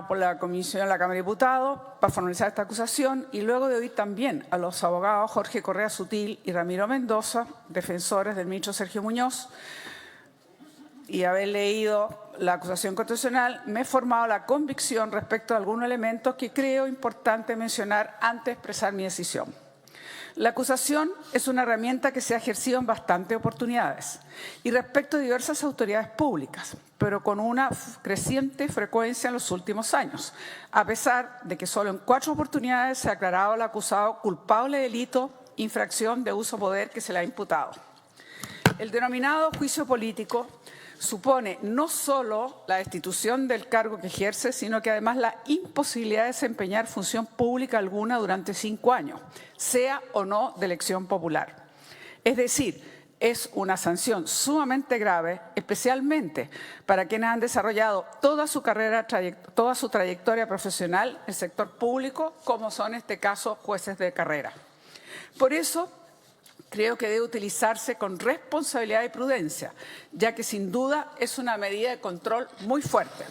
por la Comisión de la Cámara de Diputados para formalizar esta acusación y luego de oír también a los abogados Jorge Correa Sutil y Ramiro Mendoza, defensores del ministro Sergio Muñoz, y haber leído la acusación constitucional, me he formado la convicción respecto a algunos elementos que creo importante mencionar antes de expresar mi decisión. La acusación es una herramienta que se ha ejercido en bastantes oportunidades y respecto de diversas autoridades públicas, pero con una creciente frecuencia en los últimos años, a pesar de que solo en 4 oportunidades se ha declarado al acusado culpable de delito, infracción de uso de poder que se le ha imputado. El denominado juicio político supone no solo la destitución del cargo que ejerce, sino que además la imposibilidad de desempeñar función pública alguna durante 5 años, sea o no de elección popular. Es decir, es una sanción sumamente grave, especialmente para quienes han desarrollado toda su carrera, toda su trayectoria profesional en el sector público, como son en este caso jueces de carrera. Por eso, creo que debe utilizarse con responsabilidad y prudencia, ya que sin duda es una medida de control muy fuerte.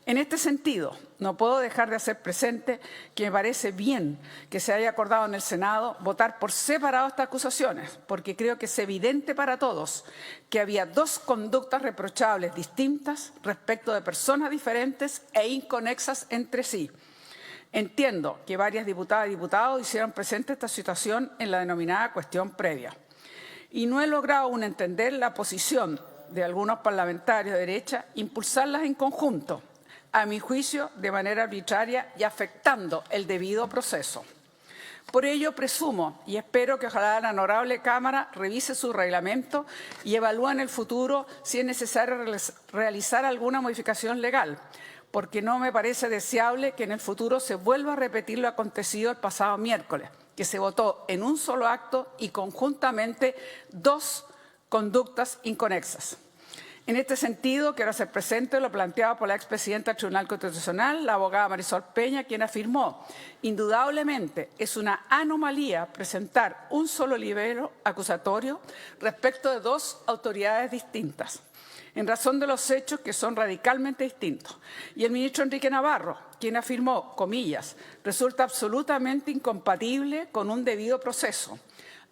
En este sentido, no puedo dejar de hacer presente que me parece bien que se haya acordado en el Senado votar por separado estas acusaciones, porque creo que es evidente para todos que había 2 conductas reprochables distintas respecto de personas diferentes e inconexas entre sí. Entiendo que varias diputadas y diputados hicieron presente esta situación en la denominada cuestión previa. Y no he logrado aún entender la posición de algunos parlamentarios de derecha, impulsarlas en conjunto, a mi juicio, de manera arbitraria y afectando el debido proceso. Por ello, presumo y espero que ojalá la honorable Cámara revise su reglamento y evalúe en el futuro si es necesario realizar alguna modificación legal, porque no me parece deseable que en el futuro se vuelva a repetir lo acontecido el pasado miércoles, que se votó en un solo acto y conjuntamente 2 conductas inconexas. En este sentido, quiero hacer presente lo planteado por la expresidenta del Tribunal Constitucional, la abogada Marisol Peña, quien afirmó, indudablemente es una anomalía presentar un solo libelo acusatorio respecto de 2 autoridades distintas, en razón de los hechos que son radicalmente distintos. Y el ministro Enrique Navarro, quien afirmó, comillas, resulta absolutamente incompatible con un debido proceso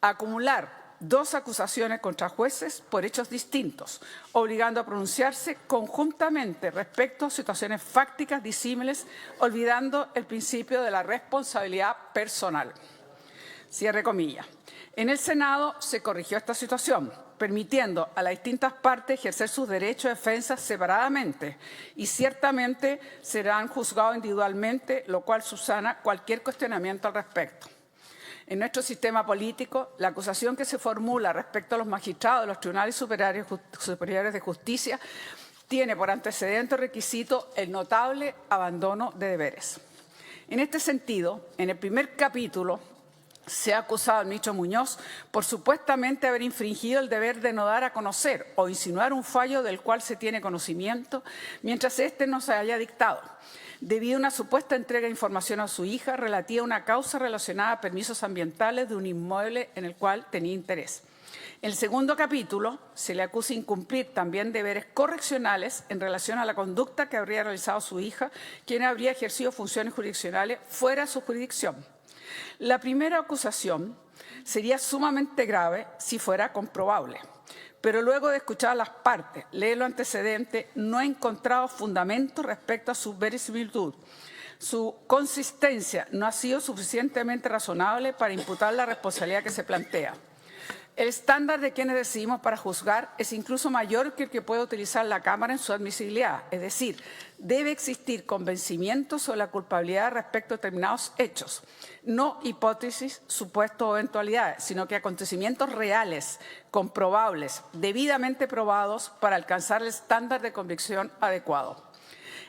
acumular 2 acusaciones contra jueces por hechos distintos, obligando a pronunciarse conjuntamente respecto a situaciones fácticas disímiles, olvidando el principio de la responsabilidad personal. Cierre comillas. En el Senado se corrigió esta situación, permitiendo a las distintas partes ejercer sus derechos de defensa separadamente y ciertamente serán juzgados individualmente, lo cual subsana cualquier cuestionamiento al respecto. En nuestro sistema político, la acusación que se formula respecto a los magistrados de los tribunales superiores de justicia tiene por antecedente requisito el notable abandono de deberes. En este sentido, en el primer capítulo, se ha acusado al ministro Muñoz por supuestamente haber infringido el deber de no dar a conocer o insinuar un fallo del cual se tiene conocimiento mientras éste no se haya dictado, debido a una supuesta entrega de información a su hija relativa a una causa relacionada a permisos ambientales de un inmueble en el cual tenía interés. En el segundo capítulo se le acusa incumplir también deberes correccionales en relación a la conducta que habría realizado su hija, quien habría ejercido funciones jurisdiccionales fuera de su jurisdicción. La primera acusación sería sumamente grave si fuera comprobable, pero luego de escuchar a las partes, leer los antecedentes, no he encontrado fundamento respecto a su verosimilitud. Su consistencia no ha sido suficientemente razonable para imputar la responsabilidad que se plantea. El estándar de quienes decidimos para juzgar es incluso mayor que el que puede utilizar la Cámara en su admisibilidad. Es decir, debe existir convencimiento sobre la culpabilidad respecto a determinados hechos, no hipótesis, supuestos o eventualidades, sino que acontecimientos reales, comprobables, debidamente probados para alcanzar el estándar de convicción adecuado.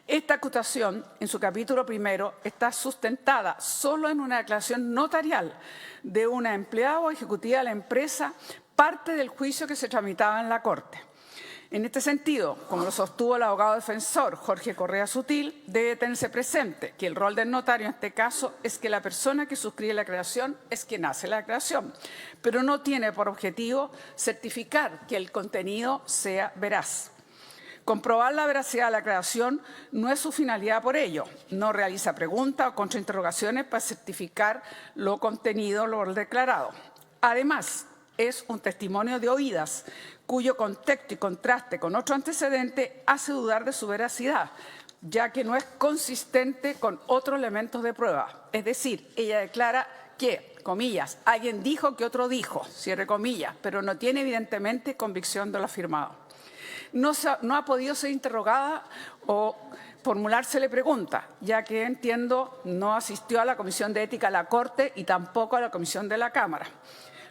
Esta acusación, en su capítulo primero, está sustentada solo en una declaración notarial de una empleada o ejecutiva de la empresa, parte del juicio que se tramitaba en la Corte. En este sentido, como lo sostuvo el abogado defensor Jorge Correa Sutil, debe tenerse presente que el rol del notario en este caso es que la persona que suscribe la declaración es quien hace la declaración, pero no tiene por objetivo certificar que el contenido sea veraz. Comprobar la veracidad de la aclaración no es su finalidad por ello. No realiza preguntas o contrainterrogaciones para certificar lo contenido, lo declarado. Además, es un testimonio de oídas, cuyo contexto y contraste con otro antecedente hace dudar de su veracidad, ya que no es consistente con otros elementos de prueba. Es decir, ella declara que, comillas, alguien dijo que otro dijo, cierre comillas, pero no tiene evidentemente convicción de lo afirmado. No ha podido ser interrogada o formulársele pregunta, ya que entiendo no asistió a la Comisión de Ética de la Corte y tampoco a la Comisión de la Cámara.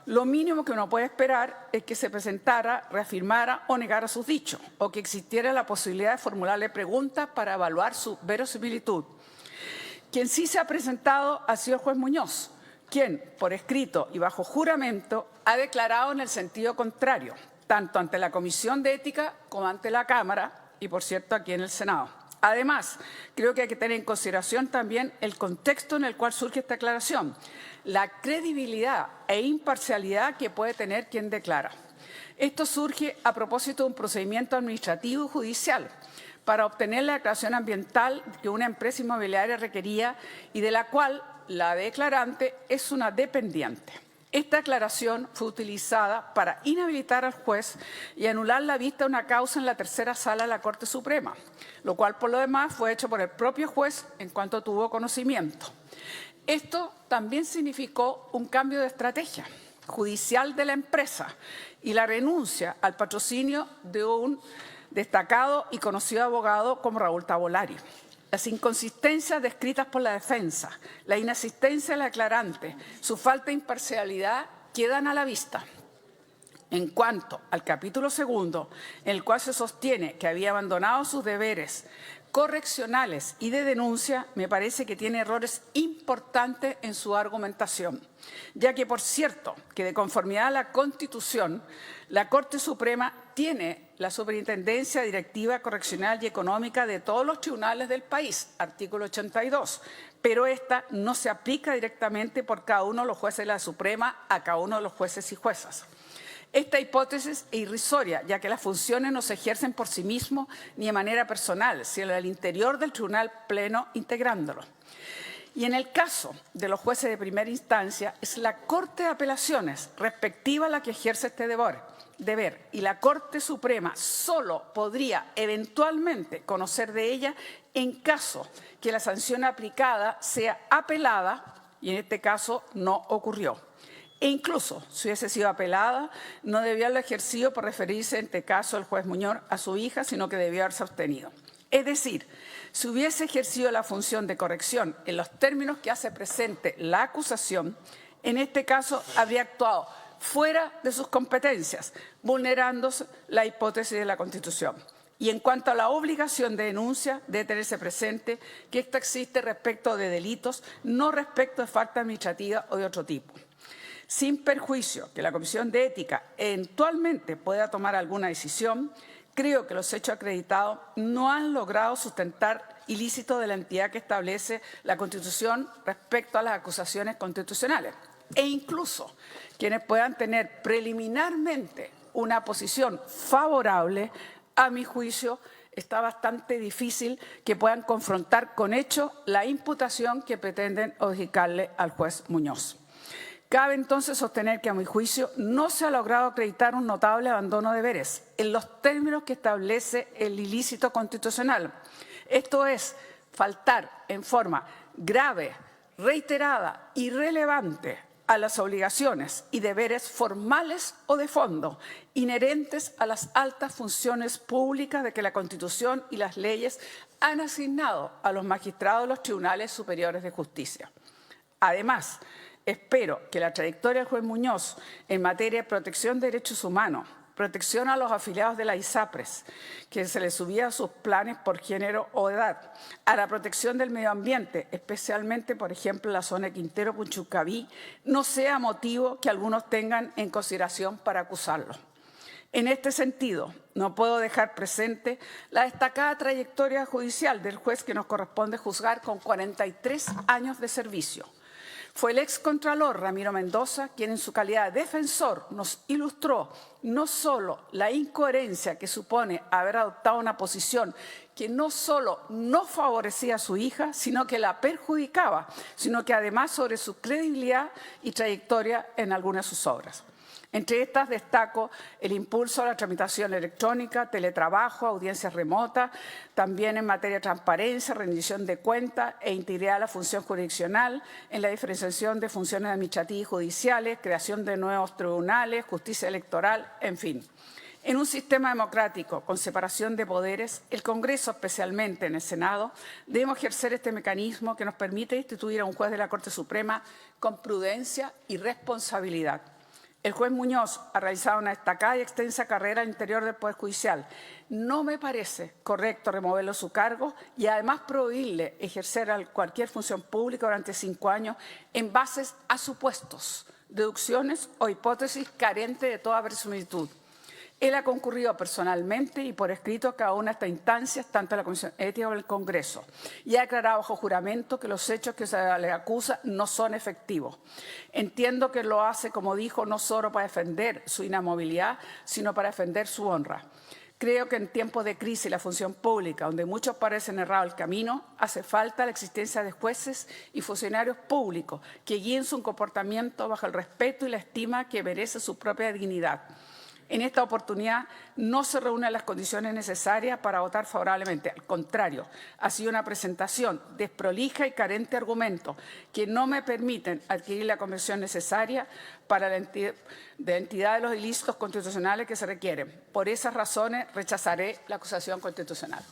Lo mínimo que uno puede esperar es que se presentara, reafirmara o negara sus dichos, o que existiera la posibilidad de formularle preguntas para evaluar su verosimilitud. Quien sí se ha presentado ha sido el juez Muñoz, quien, por escrito y bajo juramento, ha declarado en el sentido contrario, tanto ante la Comisión de Ética como ante la Cámara y, por cierto, aquí en el Senado. Además, creo que hay que tener en consideración también el contexto en el cual surge esta aclaración, la credibilidad e imparcialidad que puede tener quien declara. Esto surge a propósito de un procedimiento administrativo y judicial para obtener la declaración ambiental que una empresa inmobiliaria requería y de la cual la declarante es una dependiente. Esta aclaración fue utilizada para inhabilitar al juez y anular la vista de una causa en la tercera sala de la Corte Suprema, lo cual por lo demás fue hecho por el propio juez en cuanto tuvo conocimiento. Esto también significó un cambio de estrategia judicial de la empresa y la renuncia al patrocinio de un destacado y conocido abogado como Raúl Tavolari. Las inconsistencias descritas por la defensa, la inasistencia del aclarante, su falta de imparcialidad quedan a la vista. En cuanto al capítulo segundo, en el cual se sostiene que había abandonado sus deberes correccionales y de denuncia, me parece que tiene errores importantes en su argumentación, ya que, por cierto, que de conformidad a la Constitución, la Corte Suprema tiene la superintendencia directiva, correccional y económica de todos los tribunales del país, artículo 82, pero esta no se aplica directamente por cada uno de los jueces de la Suprema a cada uno de los jueces y juezas. Esta hipótesis es irrisoria, ya que las funciones no se ejercen por sí mismos ni de manera personal, sino al interior del Tribunal Pleno integrándolo. Y en el caso de los jueces de primera instancia, es la Corte de Apelaciones respectiva la que ejerce este deber, y la Corte Suprema solo podría eventualmente conocer de ella en caso que la sanción aplicada sea apelada, y en este caso no ocurrió. E incluso, si hubiese sido apelada, no debió haberlo ejercido por referirse, en este caso, el juez Muñoz a su hija, sino que debió haberse abstenido. Es decir, si hubiese ejercido la función de corrección en los términos que hace presente la acusación, en este caso habría actuado fuera de sus competencias, vulnerándose la hipótesis de la Constitución. Y en cuanto a la obligación de denuncia, debe tenerse presente que esta existe respecto de delitos, no respecto de falta administrativa o de otro tipo. Sin perjuicio que la Comisión de Ética eventualmente pueda tomar alguna decisión, creo que los hechos acreditados no han logrado sustentar ilícito de la entidad que establece la Constitución respecto a las acusaciones constitucionales. E incluso quienes puedan tener preliminarmente una posición favorable, a mi juicio, está bastante difícil que puedan confrontar con hechos la imputación que pretenden adjudicarle al juez Muñoz. Cabe entonces sostener que, a mi juicio, no se ha logrado acreditar un notable abandono de deberes en los términos que establece el ilícito constitucional. Esto es, faltar en forma grave, reiterada y relevante a las obligaciones y deberes formales o de fondo inherentes a las altas funciones públicas de que la Constitución y las leyes han asignado a los magistrados de los tribunales superiores de justicia. Además, espero que la trayectoria del juez Muñoz en materia de protección de derechos humanos, protección a los afiliados de la ISAPRES, que se les subía sus planes por género o edad, a la protección del medio ambiente, especialmente, por ejemplo, la zona de Quintero-Punchucaví, no sea motivo que algunos tengan en consideración para acusarlo. En este sentido, no puedo dejar presente la destacada trayectoria judicial del juez que nos corresponde juzgar con 43 años de servicio. Fue el excontralor Ramiro Mendoza quien en su calidad de defensor nos ilustró no solo la incoherencia que supone haber adoptado una posición que no solo no favorecía a su hija, sino que la perjudicaba, sino que además sobre su credibilidad y trayectoria en algunas de sus obras. Entre estas destaco el impulso a la tramitación electrónica, teletrabajo, audiencias remotas, también en materia de transparencia, rendición de cuentas e integridad de la función jurisdiccional, en la diferenciación de funciones administrativas y judiciales, creación de nuevos tribunales, justicia electoral, en fin. En un sistema democrático con separación de poderes, el Congreso, especialmente en el Senado, debemos ejercer este mecanismo que nos permite instituir a un juez de la Corte Suprema con prudencia y responsabilidad. El juez Muñoz ha realizado una destacada y extensa carrera al interior del Poder Judicial. No me parece correcto removerlo de su cargo y además prohibirle ejercer cualquier función pública durante 5 años en base a supuestos, deducciones o hipótesis carentes de toda verosimilitud. Él ha concurrido personalmente y por escrito a cada una de estas instancias, tanto en la Comisión Ética como en el Congreso, y ha declarado bajo juramento que los hechos que se le acusa no son efectivos. Entiendo que lo hace, como dijo, no solo para defender su inamovilidad, sino para defender su honra. Creo que en tiempos de crisis en la función pública, donde muchos parecen errado el camino, hace falta la existencia de jueces y funcionarios públicos que guíen su comportamiento bajo el respeto y la estima que merece su propia dignidad. En esta oportunidad no se reúnen las condiciones necesarias para votar favorablemente. Al contrario, ha sido una presentación desprolija y carente de argumentos que no me permiten adquirir la convicción necesaria para la entidad de los ilícitos constitucionales que se requieren. Por esas razones rechazaré la acusación constitucional.